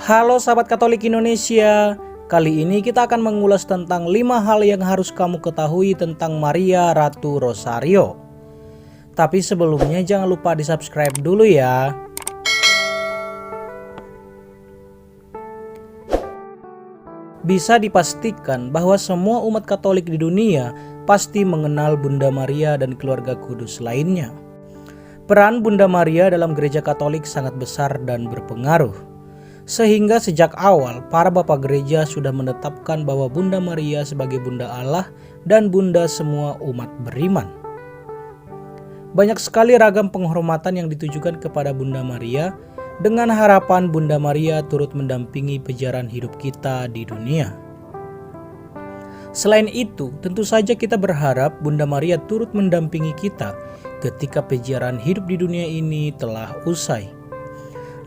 Halo sahabat Katolik Indonesia, kali ini kita akan mengulas tentang 5 hal yang harus kamu ketahui tentang Maria Ratu Rosario. Tapi sebelumnya jangan lupa di subscribe dulu ya. Bisa dipastikan bahwa semua umat Katolik di dunia pasti mengenal Bunda Maria dan keluarga kudus lainnya. Peran Bunda Maria dalam gereja Katolik sangat besar dan berpengaruh. Sehingga sejak awal para bapak gereja sudah menetapkan bahwa Bunda Maria sebagai Bunda Allah dan Bunda semua umat beriman. Banyak sekali ragam penghormatan yang ditujukan kepada Bunda Maria dengan harapan Bunda Maria turut mendampingi perjalanan hidup kita di dunia. Selain itu, tentu saja kita berharap Bunda Maria turut mendampingi kita ketika perjalanan hidup di dunia ini telah usai.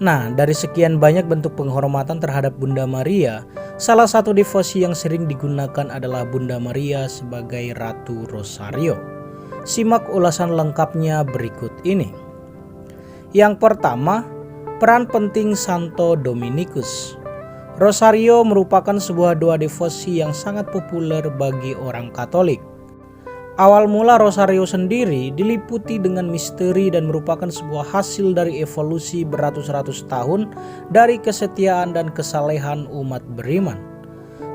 Nah, dari sekian banyak bentuk penghormatan terhadap Bunda Maria, salah satu devosi yang sering digunakan adalah Bunda Maria sebagai Ratu Rosario. Simak ulasan lengkapnya berikut ini. Yang pertama, peran penting Santo Dominikus. Rosario merupakan sebuah doa devosi yang sangat populer bagi orang Katolik. Awal mula Rosario sendiri diliputi dengan misteri dan merupakan sebuah hasil dari evolusi beratus-ratus tahun dari kesetiaan dan kesalehan umat beriman.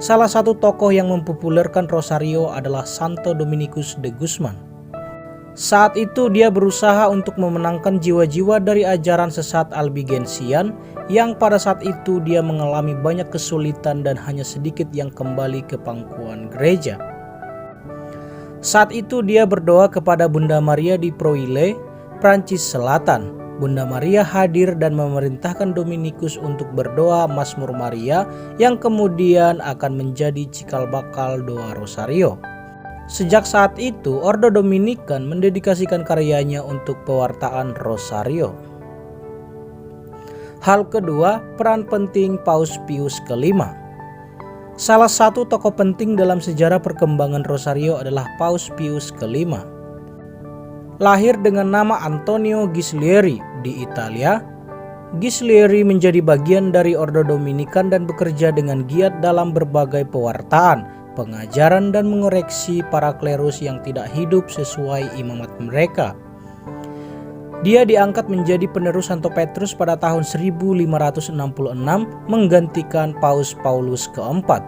Salah satu tokoh yang mempopulerkan Rosario adalah Santo Dominikus de Guzman. Saat itu dia berusaha untuk memenangkan jiwa-jiwa dari ajaran sesat Albigensian yang pada saat itu dia mengalami banyak kesulitan dan hanya sedikit yang kembali ke pangkuan gereja. Saat itu dia berdoa kepada Bunda Maria di Proille, Prancis Selatan. Bunda Maria hadir dan memerintahkan Dominikus untuk berdoa Mazmur Maria yang kemudian akan menjadi cikal bakal doa Rosario. Sejak saat itu, Ordo Dominikan mendedikasikan karyanya untuk pewartaan Rosario. Hal kedua, peran penting Paus Pius V. Salah satu tokoh penting dalam sejarah perkembangan Rosario adalah Paus Pius V. Lahir dengan nama Antonio Ghislieri di Italia, Ghislieri menjadi bagian dari Ordo Dominikan dan bekerja dengan giat dalam berbagai pewartaan, pengajaran dan mengoreksi para klerus yang tidak hidup sesuai imamat mereka. Dia diangkat menjadi penerus Santo Petrus pada tahun 1566 menggantikan Paus Paulus keempat.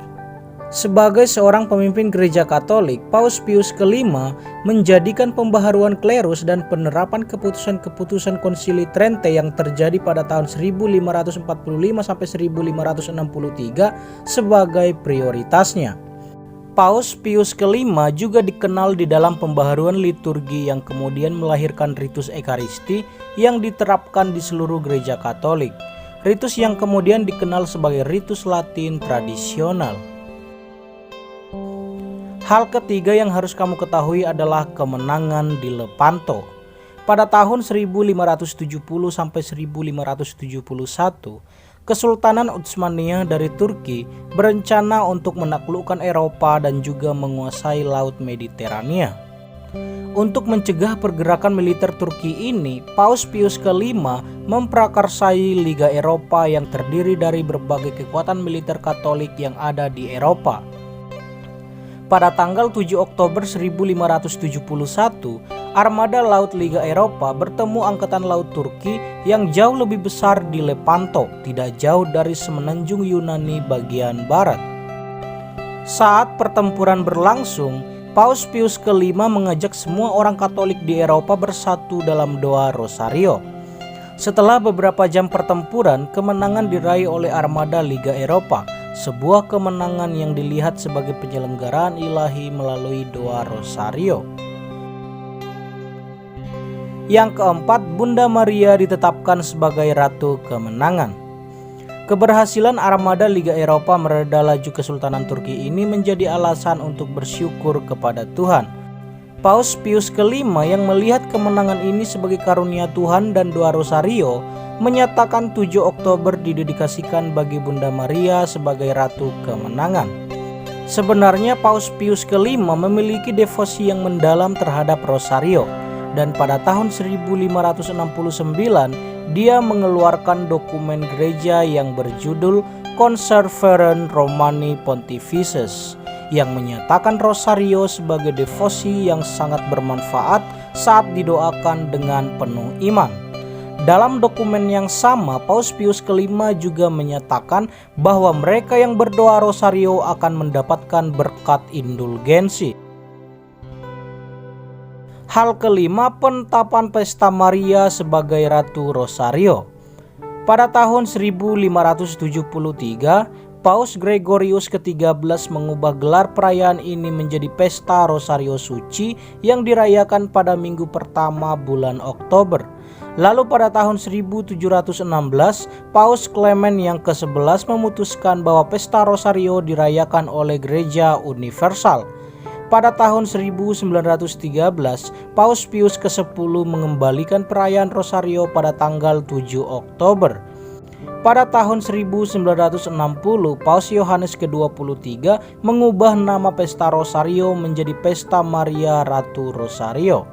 Sebagai seorang pemimpin gereja Katolik, Paus Pius V menjadikan pembaharuan klerus dan penerapan keputusan-keputusan Konsili Trente yang terjadi pada tahun 1545 sampai 1563 sebagai prioritasnya. Paus Pius V juga dikenal di dalam pembaharuan liturgi yang kemudian melahirkan ritus Ekaristi yang diterapkan di seluruh gereja Katolik. Ritus yang kemudian dikenal sebagai ritus Latin tradisional. Hal ketiga yang harus kamu ketahui adalah kemenangan di Lepanto. Pada tahun 1570 sampai 1571, Kesultanan Utsmaniyah dari Turki berencana untuk menaklukkan Eropa dan juga menguasai Laut Mediterania. Untuk mencegah pergerakan militer Turki ini, Paus Pius V memprakarsai Liga Eropa yang terdiri dari berbagai kekuatan militer Katolik yang ada di Eropa. Pada tanggal 7 Oktober 1571, armada laut Liga Eropa bertemu angkatan laut Turki yang jauh lebih besar di Lepanto, tidak jauh dari semenanjung Yunani bagian barat. Saat pertempuran berlangsung, Paus Pius V mengajak semua orang Katolik di Eropa bersatu dalam doa Rosario. Setelah beberapa jam pertempuran, kemenangan diraih oleh armada Liga Eropa, sebuah kemenangan yang dilihat sebagai penyelenggaraan ilahi melalui doa Rosario. Yang keempat, Bunda Maria ditetapkan sebagai Ratu Kemenangan. Keberhasilan armada Liga Eropa mereda laju Kesultanan Turki ini menjadi alasan untuk bersyukur kepada Tuhan. Paus Pius V yang melihat kemenangan ini sebagai karunia Tuhan dan doa Rosario menyatakan 7 Oktober didedikasikan bagi Bunda Maria sebagai Ratu Kemenangan. Sebenarnya Paus Pius V memiliki devosi yang mendalam terhadap Rosario, dan pada tahun 1569 dia mengeluarkan dokumen gereja yang berjudul Conservere Romani Pontifices yang menyatakan rosario sebagai devosi yang sangat bermanfaat saat didoakan dengan penuh iman. Dalam dokumen yang sama, Paus Pius kelima juga menyatakan bahwa mereka yang berdoa rosario akan mendapatkan berkat indulgensi. Hal kelima, penetapan Pesta Maria sebagai Ratu Rosario. Pada tahun 1573, Paus Gregorius ke-13 mengubah gelar perayaan ini menjadi Pesta Rosario Suci yang dirayakan pada minggu pertama bulan Oktober. Lalu pada tahun 1716, Paus Clement yang ke-11 memutuskan bahwa Pesta Rosario dirayakan oleh Gereja Universal. Pada tahun 1913, Paus Pius ke-10 mengembalikan perayaan Rosario pada tanggal 7 Oktober. Pada tahun 1960, Paus Yohanes ke-23 mengubah nama Pesta Rosario menjadi Pesta Maria Ratu Rosario.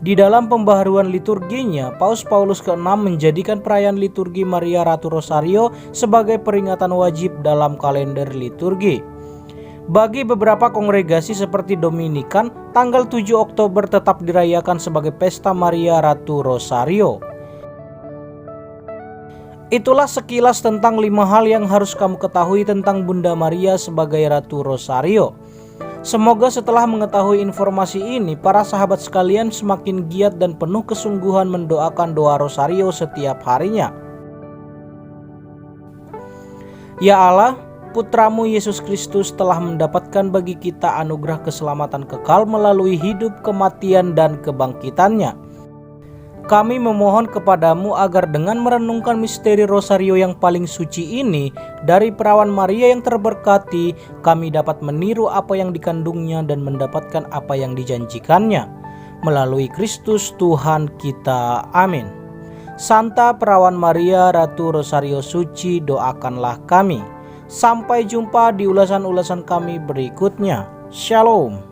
Di dalam pembaharuan liturginya, Paus Paulus ke-6 menjadikan perayaan liturgi Maria Ratu Rosario sebagai peringatan wajib dalam kalender liturgi. Bagi beberapa kongregasi seperti Dominikan, tanggal 7 Oktober tetap dirayakan sebagai Pesta Maria Ratu Rosario. Itulah sekilas tentang 5 hal yang harus kamu ketahui tentang Bunda Maria sebagai Ratu Rosario. Semoga setelah mengetahui informasi ini, para sahabat sekalian semakin giat dan penuh kesungguhan mendoakan doa rosario setiap harinya. Ya Allah, Putramu Yesus Kristus telah mendapatkan bagi kita anugerah keselamatan kekal melalui hidup, kematian, dan kebangkitannya. Kami memohon kepadamu agar dengan merenungkan misteri rosario yang paling suci ini dari perawan Maria yang terberkati, kami dapat meniru apa yang dikandungnya dan mendapatkan apa yang dijanjikannya. Melalui Kristus Tuhan kita. Amin. Santa Perawan Maria Ratu Rosario Suci, doakanlah kami. Sampai jumpa di ulasan-ulasan kami berikutnya. Shalom.